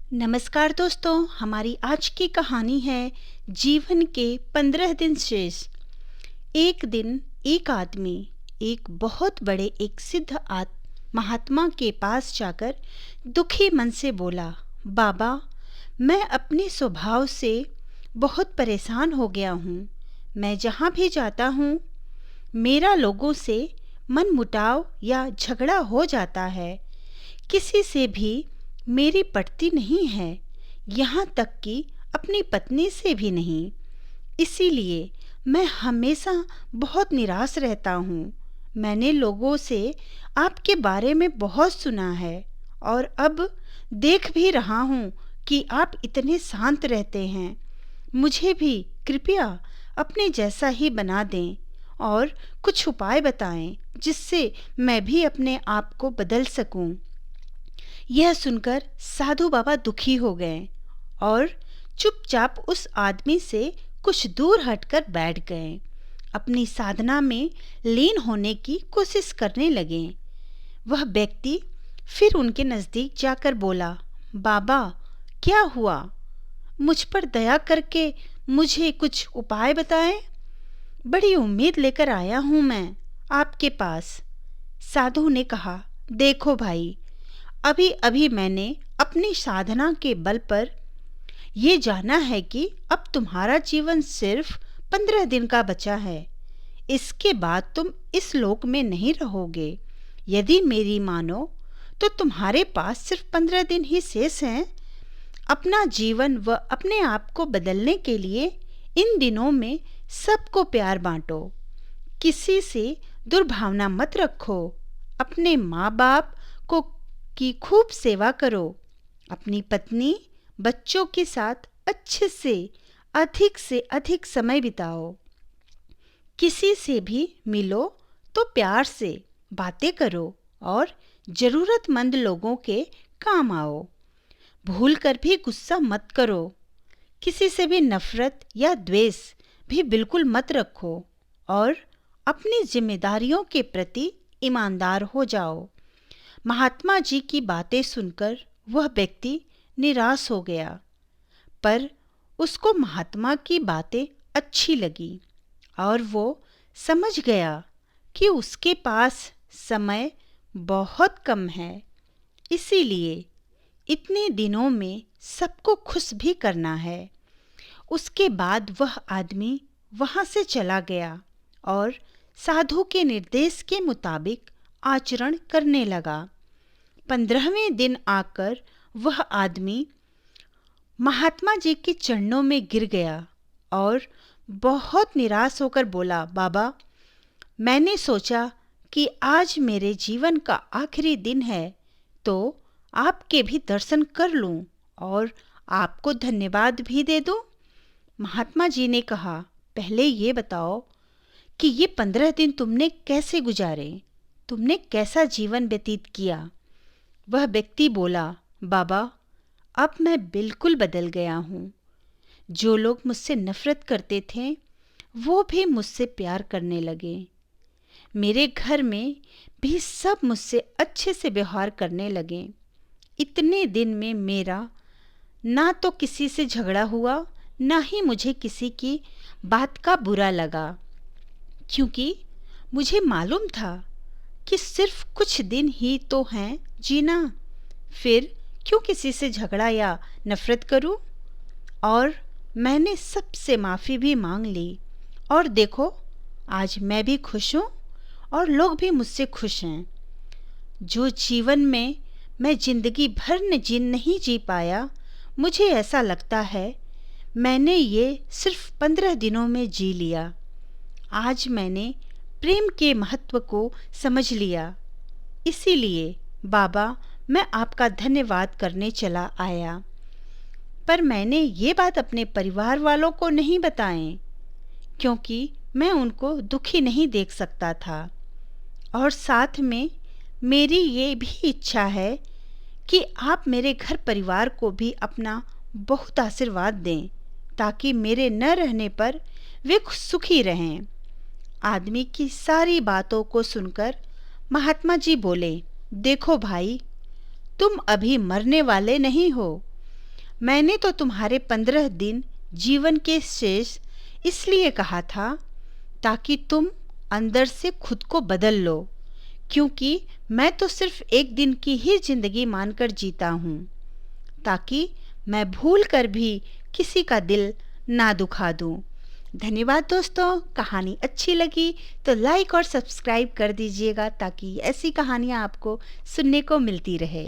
नमस्कार दोस्तों, हमारी आज की कहानी है जीवन के 15 दिन शेष। एक दिन एक आदमी एक बहुत बड़े एक सिद्ध महात्मा के पास जाकर दुखी मन से बोला, बाबा, मैं अपने स्वभाव से बहुत परेशान हो गया हूँ। मैं जहाँ भी जाता हूँ मेरा लोगों से मनमुटाव या झगड़ा हो जाता है। किसी से भी मेरी पटती नहीं है, यहाँ तक कि अपनी पत्नी से भी नहीं। इसीलिए मैं हमेशा बहुत निराश रहता हूँ। मैंने लोगों से आपके बारे में बहुत सुना है और अब देख भी रहा हूँ कि आप इतने शांत रहते हैं। मुझे भी कृपया अपने जैसा ही बना दें और कुछ उपाय बताएं जिससे मैं भी अपने आप को बदल सकूं। यह सुनकर साधु बाबा दुखी हो गए और चुपचाप उस आदमी से कुछ दूर हटकर बैठ गए। अपनी साधना में लीन होने की कोशिश करने लगे। वह व्यक्ति फिर उनके नज़दीक जाकर बोला, बाबा, क्या हुआ? मुझ पर दया करके मुझे कुछ उपाय बताएं। बड़ी उम्मीद लेकर आया हूँ मैं आपके पास। साधु ने कहा, देखो भाई, अभी अभी मैंने अपनी साधना के बल पर ये जाना है कि अब तुम्हारा जीवन सिर्फ 15 दिन का बचा है। इसके बाद तुम इस लोक में नहीं रहोगे। यदि मेरी मानो तो तुम्हारे पास सिर्फ 15 दिन ही शेष हैं। अपना जीवन व अपने आप को बदलने के लिए इन दिनों में सबको प्यार बांटो। किसी से दुर्भावना मत रखो। अपने माँ बाप को की खूब सेवा करो। अपनी पत्नी बच्चों के साथ अच्छे से अधिक समय बिताओ। किसी से भी मिलो तो प्यार से बातें करो और ज़रूरतमंद लोगों के काम आओ। भूल कर भी गुस्सा मत करो। किसी से भी नफरत या द्वेष भी बिल्कुल मत रखो और अपनी जिम्मेदारियों के प्रति ईमानदार हो जाओ। महात्मा जी की बातें सुनकर वह व्यक्ति निराश हो गया, पर उसको महात्मा की बातें अच्छी लगी और वो समझ गया कि उसके पास समय बहुत कम है। इसीलिए इतने दिनों में सबको खुश भी करना है। उसके बाद वह आदमी वहाँ से चला गया और साधु के निर्देश के मुताबिक आचरण करने लगा। 15वें दिन आकर वह आदमी महात्मा जी के चरणों में गिर गया और बहुत निराश होकर बोला, बाबा, मैंने सोचा कि आज मेरे जीवन का आखिरी दिन है तो आपके भी दर्शन कर लूं और आपको धन्यवाद भी दे दूं। महात्मा जी ने कहा, पहले ये बताओ कि ये 15 दिन तुमने कैसे गुजारे? तुमने कैसा जीवन व्यतीत किया? वह व्यक्ति बोला, बाबा, अब मैं बिल्कुल बदल गया हूँ। जो लोग मुझसे नफरत करते थे वो भी मुझसे प्यार करने लगे। मेरे घर में भी सब मुझसे अच्छे से व्यवहार करने लगे। इतने दिन में मेरा ना तो किसी से झगड़ा हुआ, ना ही मुझे किसी की बात का बुरा लगा, क्योंकि मुझे मालूम था कि सिर्फ कुछ दिन ही तो हैं जीना। फिर क्यों किसी से झगड़ा या नफरत करूं? और मैंने सबसे माफ़ी भी मांग ली और देखो, आज मैं भी खुश हूँ और लोग भी मुझसे खुश हैं। जो जीवन में मैं जिंदगी भर नहीं जी पाया, मुझे ऐसा लगता है मैंने ये सिर्फ 15 दिनों में जी लिया। आज मैंने प्रेम के महत्व को समझ लिया। इसीलिए बाबा, मैं आपका धन्यवाद करने चला आया। पर मैंने ये बात अपने परिवार वालों को नहीं बताएं, क्योंकि मैं उनको दुखी नहीं देख सकता था। और साथ में मेरी ये भी इच्छा है कि आप मेरे घर परिवार को भी अपना बहुत आशीर्वाद दें, ताकि मेरे न रहने पर वे सुखी रहें। आदमी की सारी बातों को सुनकर महात्मा जी बोले, देखो भाई, तुम अभी मरने वाले नहीं हो। मैंने तो तुम्हारे 15 दिन जीवन के शेष इसलिए कहा था ताकि तुम अंदर से खुद को बदल लो, क्योंकि मैं तो सिर्फ एक दिन की ही जिंदगी मानकर जीता हूँ, ताकि मैं भूल कर भी किसी का दिल ना दुखा दूँ। धन्यवाद दोस्तों। कहानी अच्छी लगी तो लाइक और सब्सक्राइब कर दीजिएगा ताकि ऐसी कहानियाँ आपको सुनने को मिलती रहे।